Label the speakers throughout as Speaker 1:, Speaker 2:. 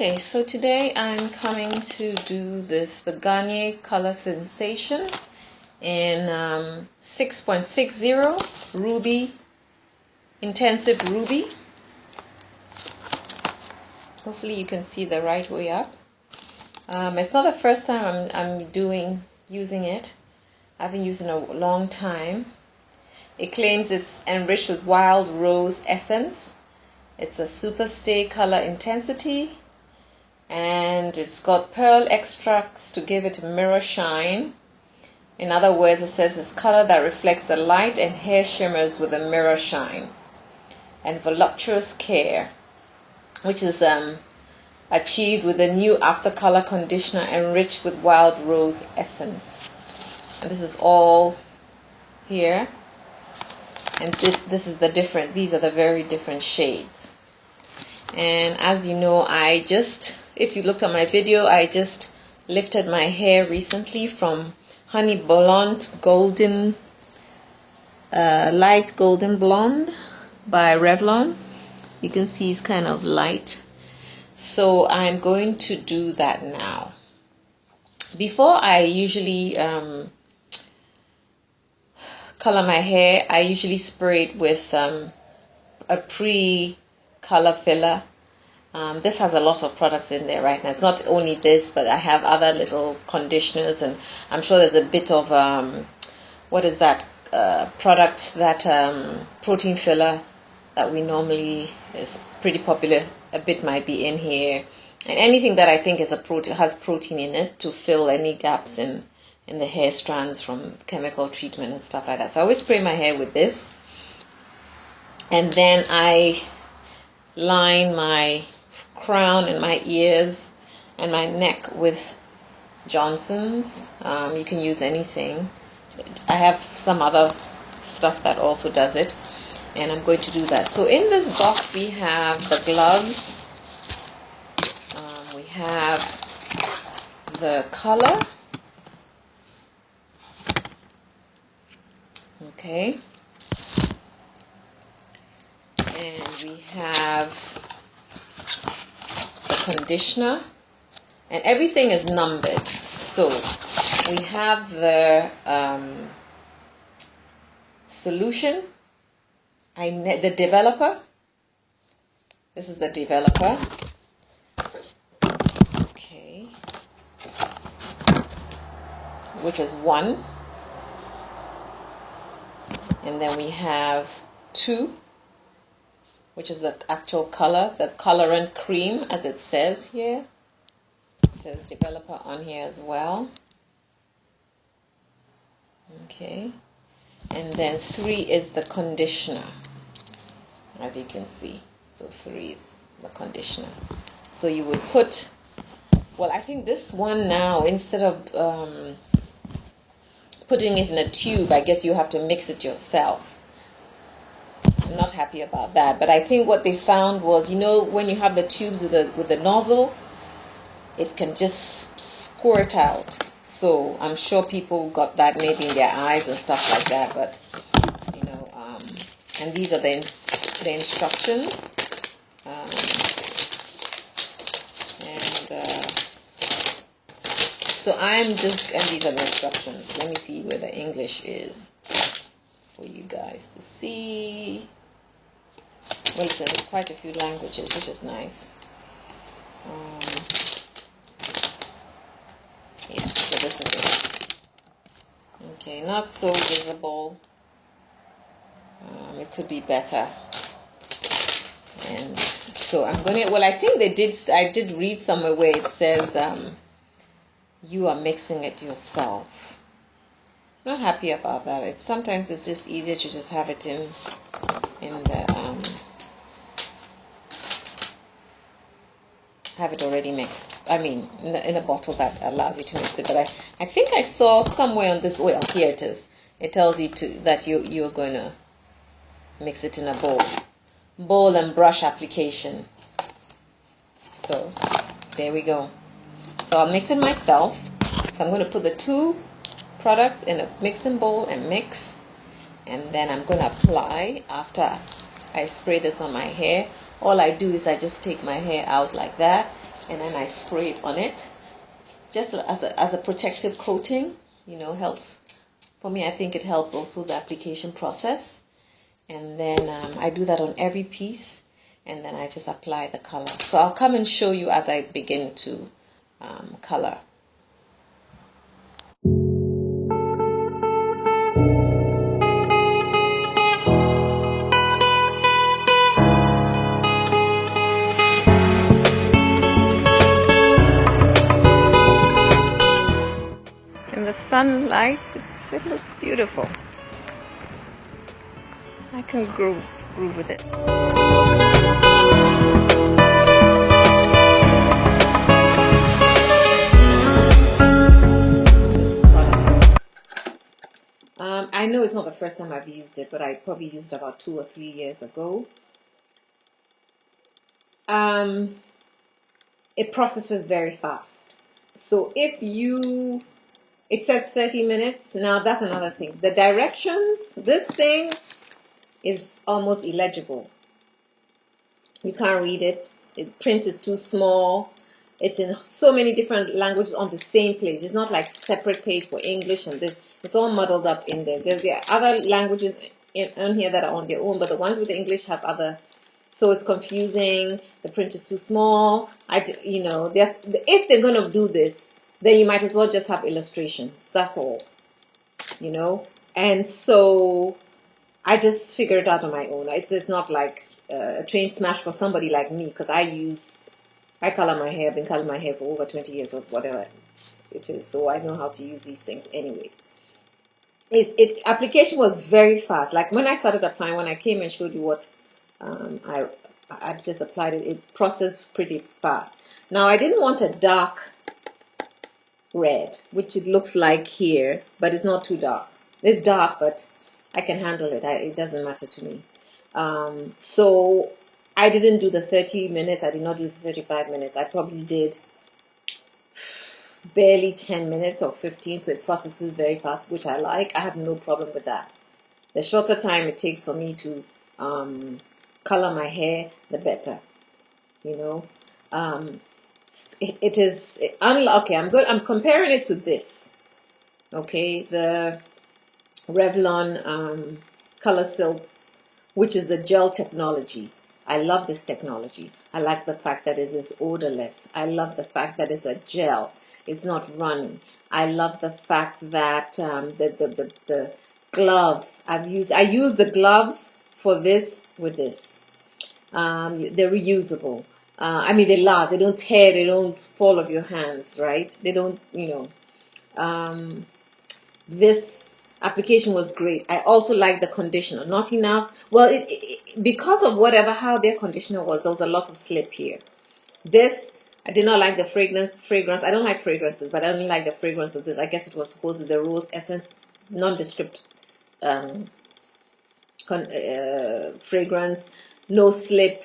Speaker 1: Okay, so today I'm coming to do the Garnier Color Sensation in 6.60 Ruby, Intensive Ruby. Hopefully you can see the right way up. It's not the first time I'm using it. I haven't used it in a long time. It claims it's enriched with wild rose essence. It's a super stay color intensity, and it's got pearl extracts to give it a mirror shine. In other words, it says it's color that reflects the light and hair shimmers with a mirror shine, and voluptuous care, which is achieved with a new after color conditioner enriched with wild rose essence. And this is all here, and this is these are the very different shades. And as you know, if you looked at my video, I just lifted my hair recently from Honey Blonde Golden, Light Golden Blonde by Revlon. You can see it's kind of light. So I'm going to do that now. Before I usually color my hair, I usually spray it with a pre-color filler. This has a lot of products in there right now. It's not only this, but I have other little conditioners, and I'm sure there's a bit of what is that product, that protein filler that we normally is pretty popular. A bit might be in here, and anything that I think is has protein in it to fill any gaps in the hair strands from chemical treatment and stuff like that. So I always spray my hair with this, and then I line my crown and my ears and my neck with Johnson's. You can use anything. I have some other stuff that also does it, and I'm going to do that. So in this box we have the gloves, we have the color, okay, and we have the conditioner, and everything is numbered. So we have the solution, the developer. This is the developer, okay, which is 1, and then we have 2, which is the actual color, the colorant cream, as it says here. It says developer on here as well. Okay. And then 3 is the conditioner, as you can see. So 3 is the conditioner. So you would put, well, I think this one now, instead of putting it in a tube, I guess you have to mix it yourself. I'm not happy about that, but I think what they found was, when you have the tubes with the nozzle, it can just squirt out. So I'm sure people got that maybe in their eyes and stuff like that, but and these are the instructions, so and these are the instructions. Let me see where the English is for you guys to see. Well, so there's quite a few languages, which is nice. Yeah, so this is it. Okay, not so visible. It could be better. And so I'm going to, well, I think I did read somewhere where it says you are mixing it yourself. Not happy about that. Sometimes it's just easier to just have it in the have it already mixed. I mean, in a bottle that allows you to mix it. But I think I saw somewhere on this. Well, here it is. It tells you that you're going to mix it in a bowl and brush application. So there we go. So I'll mix it myself. So I'm going to put the 2 products in a mixing bowl and mix, and then I'm going to apply. After I spray this on my hair, all I do is I just take my hair out like that, and then I spray it on it just as a protective coating. Helps. For me, I think it helps also the application process. And then I do that on every piece, and then I just apply the color. So I'll come and show you as I begin to color. In the sunlight, it looks beautiful. I can groove with it. This product. I know it's not the first time I've used it, but I probably used it about 2 or 3 years ago. It processes very fast. So it says 30 minutes. Now that's another thing. The directions, this thing is almost illegible. You can't read it. The print is too small. It's in so many different languages on the same page. It's not like separate page for English and this. It's all muddled up in there. There are other languages on here that are on their own, but the ones with the English have other. So it's confusing. The print is too small. If they're going to do this, then you might as well just have illustrations. That's all. And so I just figured it out on my own. It's not like a train smash for somebody like me, because I color my hair. I've been coloring my hair for over 20 years or whatever it is. So I know how to use these things anyway. Its application was very fast. Like when I started applying, when I came and showed you what I just applied it processed pretty fast. Now I didn't want a dark red, which it looks like here, but it's not too dark. It's dark, but I can handle it. It doesn't matter to me. So I didn't do the 30 minutes. I did not do the 35 minutes. I probably did barely 10 minutes or 15, so it processes very fast, which I like. I have no problem with that. The shorter time it takes for me to color my hair, the better. It is okay. I'm comparing it to this. Okay, the Revlon Colorsilk, which is the gel technology. I love this technology. I like the fact that it is odorless. I love the fact that it's a gel. It's not runny. I love the fact that the gloves I use the gloves for this with this. They're reusable. They last. They don't tear. They don't fall off your hands, right? They don't, this application was great. I also like the conditioner. Not enough. Well, because of how their conditioner was, there was a lot of slip here. This, I did not like the fragrance. I don't like fragrances, but I don't like the fragrance of this. I guess it was supposed to be the rose essence, nondescript fragrance. No slip.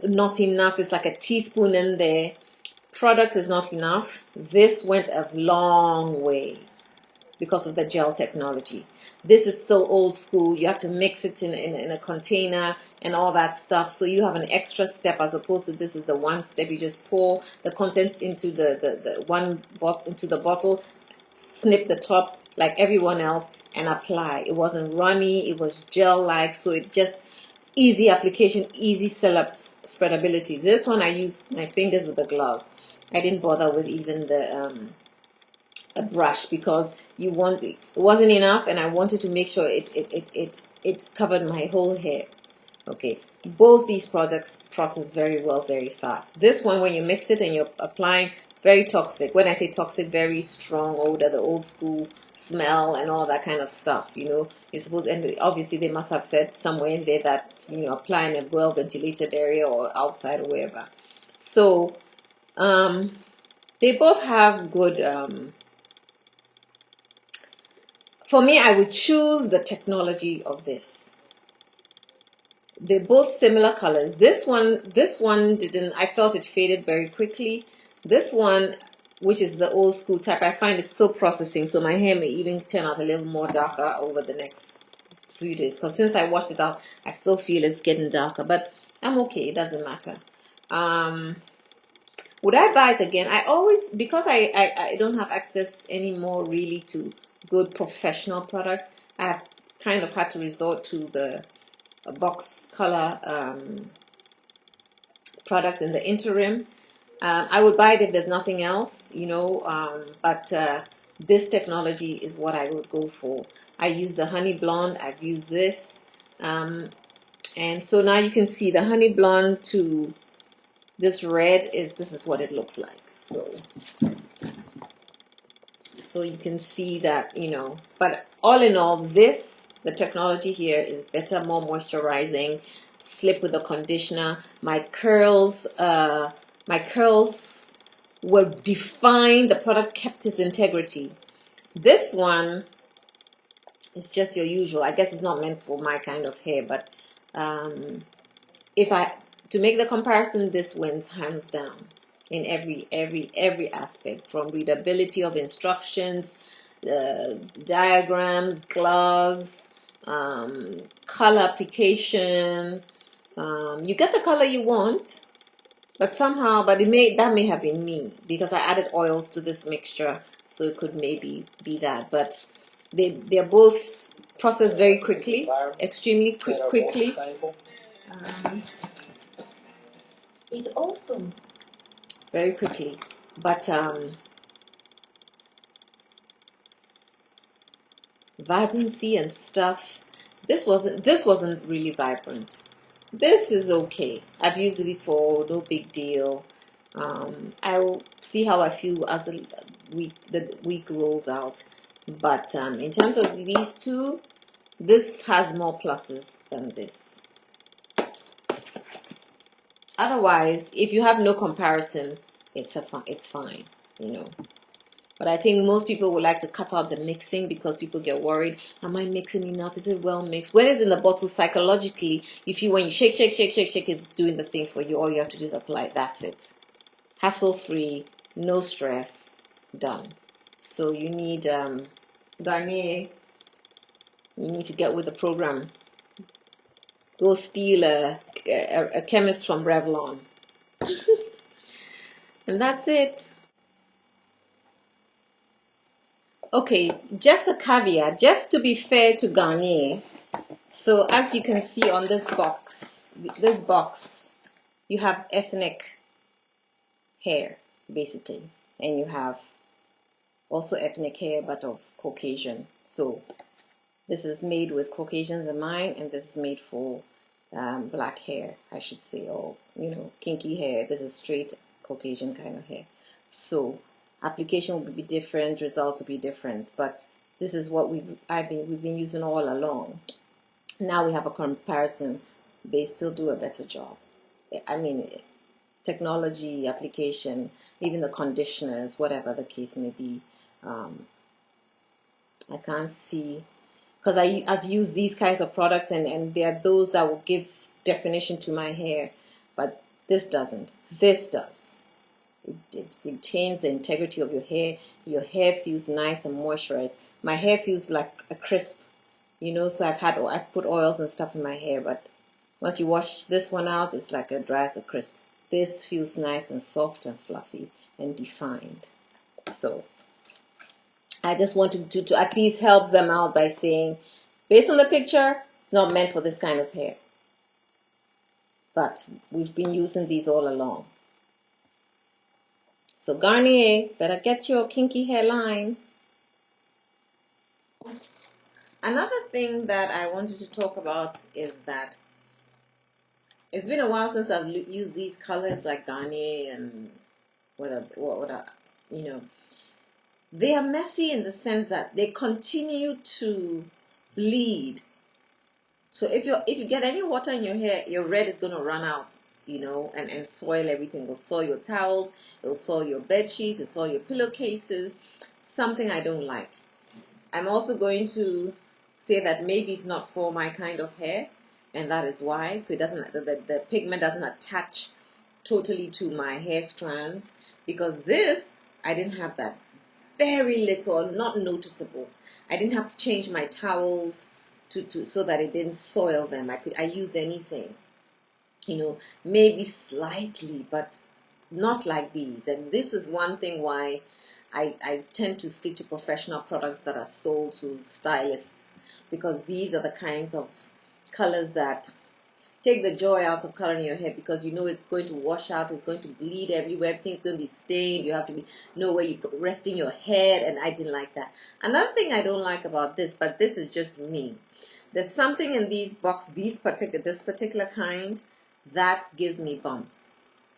Speaker 1: Not enough. It's like a teaspoon in there. Product is not enough. This went a long way because of the gel technology. This is still old school. You have to mix it in a container and all that stuff. So you have an extra step as opposed to this is the one step. You just pour the contents into into the bottle, snip the top like everyone else, and apply. It wasn't runny. It was gel-like. So it just easy application, easy spreadability. This one I used my fingers with the gloves. I didn't bother with even a brush because it wasn't enough, and I wanted to make sure it covered my whole hair. Okay, both these products process very well, very fast. This one, when you mix it and you're applying, very toxic. When I say toxic, very strong odor, the old school smell and all that kind of stuff. You're supposed, and obviously they must have said somewhere in there that apply in a well ventilated area or outside or wherever. So they both have good. For me, I would choose the technology of this. They're both similar colors. This one didn't. I felt it faded very quickly. This one, which is the old school type, I find it's still processing, so my hair may even turn out a little more darker over the next few days. Because since I washed it out, I still feel it's getting darker, but I'm okay. It doesn't matter. Would I buy it again? I always, because I don't have access anymore really to good professional products, I have kind of had to resort to the box color products in the interim. I would buy it if there's nothing else, but this technology is what I would go for. I use the honey blonde. I've used this. And so now you can see the honey blonde to this red this is what it looks like. So you can see that, but all in all, the technology here is better, more moisturizing, slip with the conditioner. My curls were defined. The product kept its integrity. This one is just your usual. I guess it's not meant for my kind of hair, but to make the comparison, this wins hands down in every aspect, from readability of instructions, diagrams, gloss, color application. You get the color you want, but that may have been me because I added oils to this mixture, so it could maybe be that. But they're both processed very quickly, extremely quickly. It's awesome. Very quickly, but vibrancy and stuff. This wasn't really vibrant. This is okay. I've used it before, no big deal. I'll see how I feel as the week rolls out. But in terms of these two, this has more pluses than this. Otherwise, if you have no comparison, it's fine, But I think most people would like to cut out the mixing because people get worried. Am I mixing enough? Is it well mixed? When it's in the bottle, psychologically, when you shake, it's doing the thing for you. All you have to do is apply it. That's it. Hassle-free, no stress, done. So you need Garnier. You need to get with the program. Go steal a chemist from Revlon. And that's it. Okay, just a caveat, just to be fair to Garnier. So as you can see on this box, you have ethnic hair, basically. And you have also ethnic hair, but of Caucasian. So this is made with Caucasians in mind, and this is made for black hair, I should say, or, kinky hair. This is straight Caucasian kind of hair. So application will be different, results will be different, but this is what we've been using all along. Now we have a comparison. They still do a better job. I mean, technology, application, even the conditioners, whatever the case may be. I can't see, because I've used these kinds of products, and there are those that will give definition to my hair, but this doesn't. This does. It retains the integrity of your hair. Your hair feels nice and moisturized. My hair feels like a crisp, so I've put oils and stuff in my hair, but once you wash this one out, it's like dry as a crisp. This feels nice and soft and fluffy and defined. So I just wanted to at least help them out by saying, based on the picture, it's not meant for this kind of hair. But we've been using these all along. So Garnier, better get your kinky hairline. Another thing that I wanted to talk about is that it's been a while since I've used these colors like Garnier and they are messy in the sense that they continue to bleed. So if you get any water in your hair, your red is going to run out, and soil everything. It'll soil your towels, it'll soil your bed sheets, it'll soil your pillowcases. Something I don't like. I'm also going to say that maybe it's not for my kind of hair, and that is why. So it doesn't, the pigment doesn't attach totally to my hair strands, because this, I didn't have that. Very little, not noticeable. I didn't have to change my towels so that it didn't soil them. I used anything, maybe slightly, but not like these. And this is one thing why I tend to stick to professional products that are sold to stylists, because these are the kinds of colors that take the joy out of coloring your hair, because you know it's going to wash out, it's going to bleed everywhere, everything's going to be stained, you have to know where you're resting your head, and I didn't like that. Another thing I don't like about this, but this is just me, there's something in these this particular kind that gives me bumps.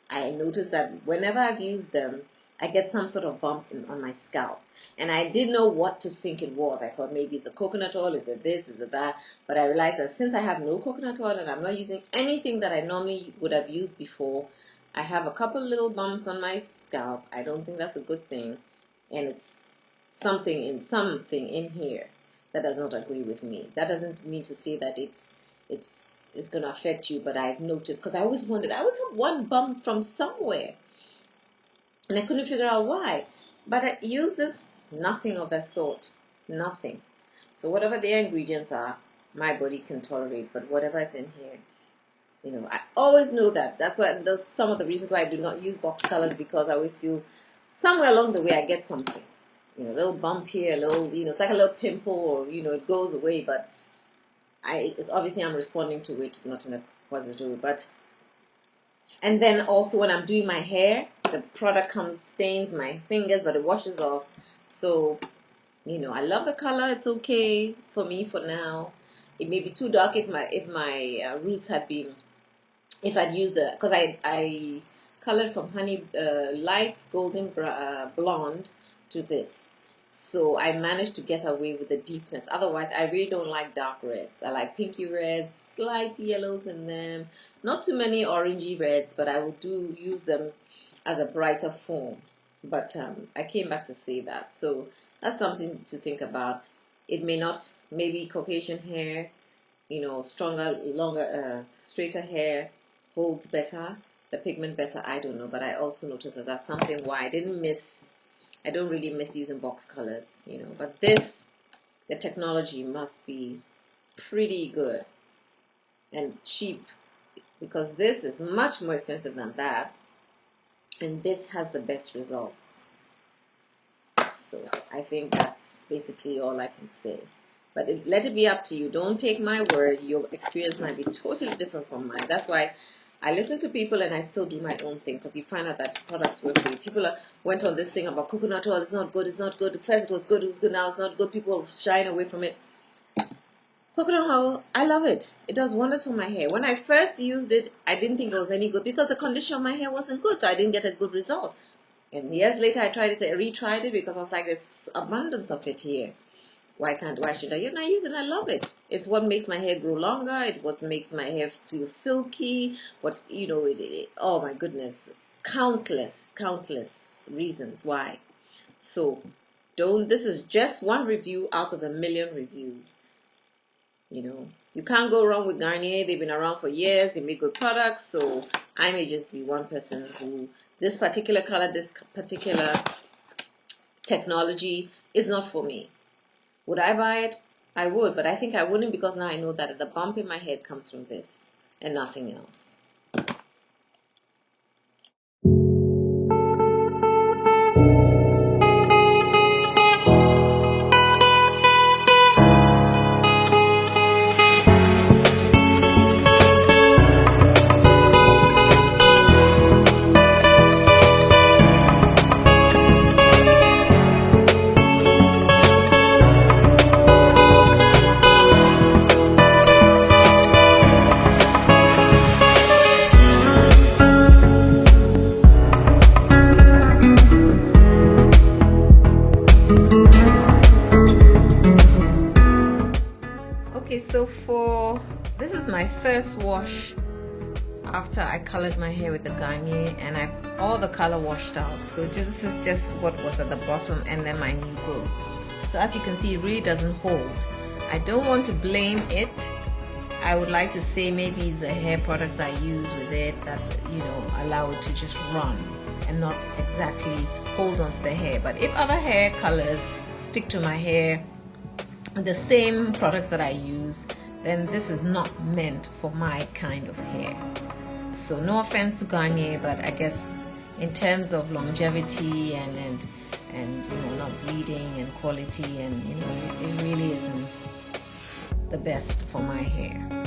Speaker 1: I noticed that whenever I've used them, I get some sort of bump on my scalp. And I didn't know what to think it was. I thought maybe it's a coconut oil, is it this, is it that? But I realized that since I have no coconut oil and I'm not using anything that I normally would have used before, I have a couple little bumps on my scalp. I don't think that's a good thing. And it's something in here that does not agree with me. That doesn't mean to say that it's going to affect you, but I've noticed, because I always wondered, I always have one bump from somewhere, and I couldn't figure out why. But I use this, nothing of that sort, nothing. So whatever their ingredients are, my body can tolerate, but whatever is in here, you know, I always know that. That's why there's some of the reasons why I do not use box colors, because I always feel somewhere along the way I get something, you know, a little bump here, a little, you know, it's like a little pimple, or, you know, it goes away, but it's obviously I'm responding to it, not in a positive way. But, and then also when I'm doing my hair, the product stains my fingers, but it washes off. So, you know, I love the color. It's okay for me for now. It may be too dark if my roots had been, if I'd used because I colored from honey light golden blonde to this. So I managed to get away with the deepness. Otherwise, I really don't like dark reds. I like pinky reds, slight yellows in them. Not too many orangey reds, but I would use them as a brighter form. But I came back to say that. So that's something to think about. It may not, maybe Caucasian hair, you know, stronger, longer, straighter hair holds better, the pigment better. I don't know. But I also noticed that that's something why I don't really miss using box colors, you know, but this, the technology must be pretty good and cheap, because this is much more expensive than that, and this has the best results. So I think that's basically all I can say. But let it be up to you. Don't take my word. Your experience might be totally different from mine. That's why I listen to people and I still do my own thing, because you find out that products work for you. People went on this thing about coconut oil. It's not good. It's not good. First it was good. Now it's not good. People are shying away from it. Coconut oil, I love it. It does wonders for my hair. When I first used it, I didn't think it was any good, because the condition of my hair wasn't good, so I didn't get a good result. And years later, I retried it, because I was like, there's abundance of it here. Why should I? And I use it and I love it. It's what makes my hair grow longer. It's what makes my hair feel silky. You know, oh my goodness. Countless reasons why. So, this is just one review out of a million reviews. You know, you can't go wrong with Garnier. They've been around for years. They make good products. So, I may just be one person who, this particular color, this particular technology is not for me. Would I buy it? I would, but I think I wouldn't, because now I know that the bump in my head comes from this and nothing else. Okay, so this is my first wash after I colored my hair with the Garnier, and all the color washed out. So this is just what was at the bottom, and then my new growth. So as you can see, it really doesn't hold. I don't want to blame it. I would like to say maybe it's the hair products I use with it that, you know, allow it to just run and not exactly hold onto the hair. But if other hair colors stick to my hair, the same products that I use, then this is not meant for my kind of hair. So no offense to Garnier, but I guess in terms of longevity and not bleeding and quality, and it really isn't the best for my hair.